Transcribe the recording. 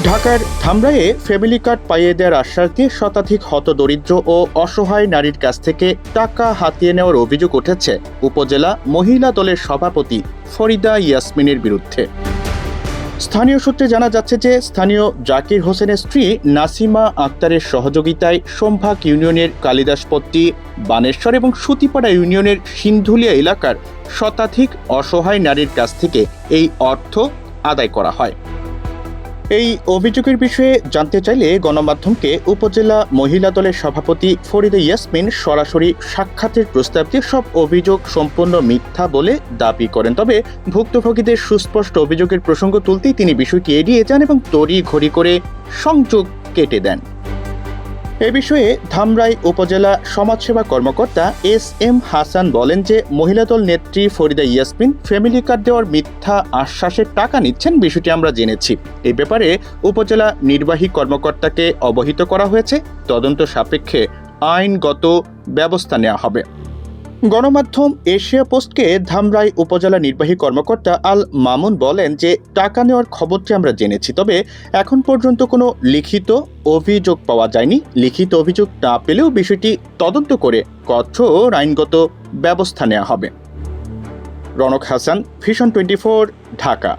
ঢাকার ধামরাইয়ে family card পাইয়ে দেওয়ার আশ্বাস দিয়ে শতাধিক হতদরিদ্র ও অসহায় নারীর কাছ থেকে টাকা হাতিয়ে নেওয়ার অভিযোগ উঠেছে উপজেলা মহিলা দলের সভাপতি ফরিদা ইয়াসমিনের বিরুদ্ধে। স্থানীয় সূত্রে জানা যাচ্ছে যে স্থানীয় জাকির হোসেনের স্ত্রী নাসিমা আক্তারের সহযোগিতায় সোমভাগ ইউনিয়নের কালিদাসপট্টি, বানেশ্বর এবং সুতিপাড়া ইউনিয়নের সিন্ধুলিয়া এলাকার শতাধিক অসহায় নারীর কাছ থেকে এই অর্থ আদায় করা হয়। এই অভিযোগের বিষয়ে জানতে চাইলে গণমাধ্যমকে উপজেলা মহিলা দলের সভাপতি ফরিদা ইয়াসমিন সরাসরি সাক্ষাতের প্রস্তাব দিয়ে সব অভিযোগ সম্পূর্ণ মিথ্যা বলে দাবি করেন। তবে ভুক্তভোগীদের সুস্পষ্ট অভিযোগের প্রসঙ্গ তুলতেই তিনি বিষয়টি এড়িয়ে যান এবং তড়িঘড়ি করে সংযোগ কেটে দেন। এ বিষয়ে ধামরাই উপজেলা সমাজসেবা কর্মকর্তা এস.এম. হাসান বলেন যে মহিলা দল নেত্রী ফরিদা ইয়াসমিন ফ্যামিলি কার্ড দেওয়ার মিথ্যা আশ্বাসের টাকা নিচ্ছেন, বিষয়টি আমরা জেনেছি। এই ব্যাপারে উপজেলা নির্বাহী কর্মকর্তাকে অবহিত করা হয়েছে। তদন্ত সাপেক্ষে আইনগত ব্যবস্থা নেওয়া হবে। গণমাধ্যম এশিয়া পোস্টকে ধামরাই উপজেলা নির্বাহী কর্মকর্তা আল মামুন বলেন যে টাকা নেওয়ার খবরটি আমরা জেনেছি, তবে এখন পর্যন্ত কোনো লিখিত অভিযোগ পাওয়া যায়নি। লিখিত অভিযোগ না পেলেও বিষয়টি তদন্ত করে কঠোর আইনগত ব্যবস্থা নেওয়া হবে। রনক হাসান, ভিশন 24, ঢাকা।